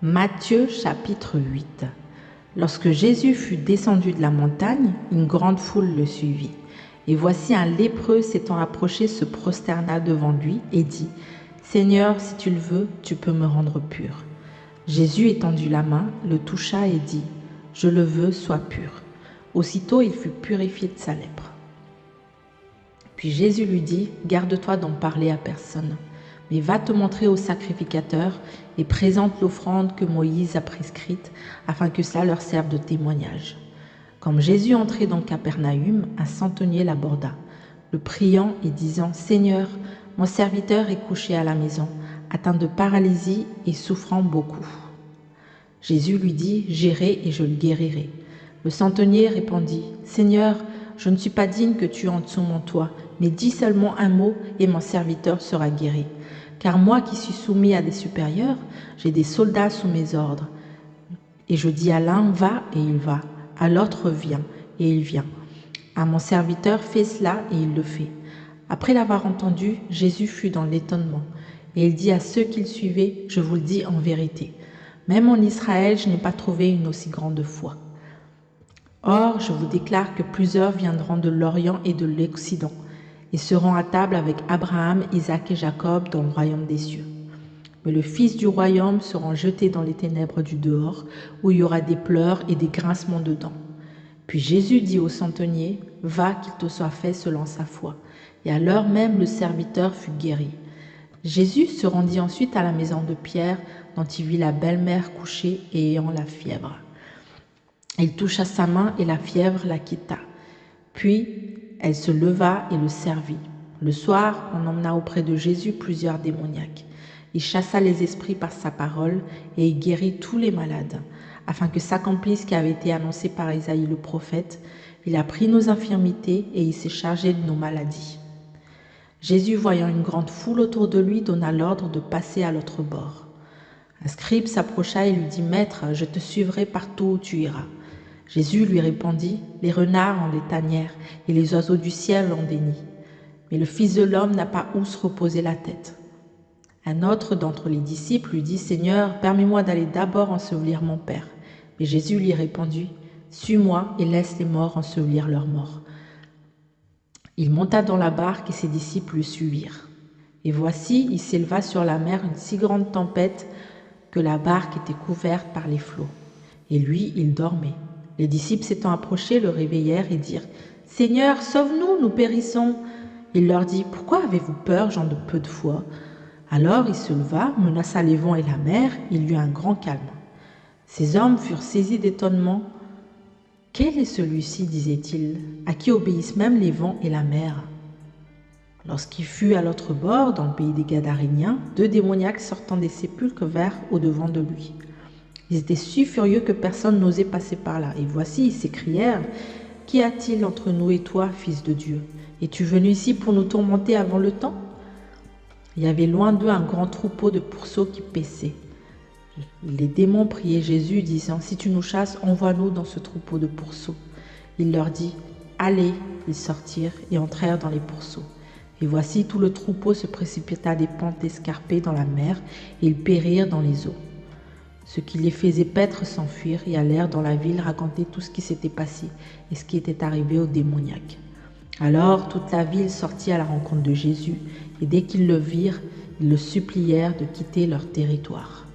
Matthieu chapitre 8. Lorsque Jésus fut descendu de la montagne, une grande foule le suivit. Et voici un lépreux s'étant approché se prosterna devant lui et dit : Seigneur, si tu le veux, tu peux me rendre pur. Jésus étendit la main, le toucha et dit : Je le veux, sois pur. Aussitôt il fut purifié de sa lèpre. Puis Jésus lui dit : Garde-toi d'en parler à personne, mais va te montrer au sacrificateur et présente l'offrande que Moïse a prescrite, afin que cela leur serve de témoignage. Comme Jésus entrait dans Capernaüm, un centenier l'aborda, le priant et disant : Seigneur, mon serviteur est couché à la maison, atteint de paralysie et souffrant beaucoup. Jésus lui dit : J'irai et je le guérirai. Le centenier répondit : Seigneur, je ne suis pas digne que tu entres sous mon toit, mais dis seulement un mot et mon serviteur sera guéri. Car moi qui suis soumis à des supérieurs, j'ai des soldats sous mes ordres. Et je dis à l'un : va, et il va. À l'autre : viens, et il vient. À mon serviteur : fais cela, et il le fait. Après l'avoir entendu, Jésus fut dans l'étonnement. Et il dit à ceux qui le suivaient : je vous le dis en vérité, même en Israël, je n'ai pas trouvé une aussi grande foi. Or, je vous déclare que plusieurs viendront de l'Orient et de l'Occident, et seront à table avec Abraham, Isaac et Jacob dans le royaume des cieux. Mais le Fils du royaume sera jeté dans les ténèbres du dehors, où il y aura des pleurs et des grincements de dents. Puis Jésus dit au centenier : Va, qu'il te soit fait selon sa foi. Et à l'heure même, le serviteur fut guéri. Jésus se rendit ensuite à la maison de Pierre, dont il vit la belle-mère couchée et ayant la fièvre. Il toucha sa main et la fièvre la quitta. Puis elle se leva et le servit. Le soir, on emmena auprès de Jésus plusieurs démoniaques. Il chassa les esprits par sa parole et il guérit tous les malades, afin que s'accomplisse ce qui avait été annoncé par Isaïe le prophète. Il a pris nos infirmités et il s'est chargé de nos maladies. Jésus, voyant une grande foule autour de lui, donna l'ordre de passer à l'autre bord. Un scribe s'approcha et lui dit : Maître, je te suivrai partout où tu iras. Jésus lui répondit : Les renards ont des tanières et les oiseaux du ciel ont des nids, mais le Fils de l'homme n'a pas où se reposer la tête. Un autre d'entre les disciples lui dit : Seigneur, permets-moi d'aller d'abord ensevelir mon Père. Mais Jésus lui répondit : Suis-moi et laisse les morts ensevelir leurs morts. Il monta dans la barque et ses disciples le suivirent. Et voici, il s'éleva sur la mer une si grande tempête que la barque était couverte par les flots. Et lui, il dormait. Les disciples s'étant approchés, le réveillèrent et dirent : Seigneur, sauve-nous, nous périssons. Il leur dit : Pourquoi avez-vous peur, gens de peu de foi ? Alors il se leva, menaça les vents et la mer, il y eut un grand calme. Ces hommes furent saisis d'étonnement. Quel est celui-ci, disaient-ils, à qui obéissent même les vents et la mer ? Lorsqu'il fut à l'autre bord, dans le pays des Gadaréniens, 2 démoniaques sortant des sépulcres vinrent au-devant de lui. Ils étaient si furieux que personne n'osait passer par là. Et voici, ils s'écrièrent : Qu'y a-t-il entre nous et toi, Fils de Dieu ? Es-tu venu ici pour nous tourmenter avant le temps ? Il y avait loin d'eux un grand troupeau de pourceaux qui paissaient. Les démons priaient Jésus, disant : Si tu nous chasses, envoie-nous dans ce troupeau de pourceaux. Il leur dit : Allez. Ils sortirent et entrèrent dans les pourceaux. Et voici, tout le troupeau se précipita des pentes escarpées dans la mer, et ils périrent dans les eaux. Ceux qui les faisaient paître s'enfuirent et allèrent dans la ville raconter tout ce qui s'était passé et ce qui était arrivé aux démoniaques. Alors toute la ville sortit à la rencontre de Jésus, et dès qu'ils le virent, ils le supplièrent de quitter leur territoire.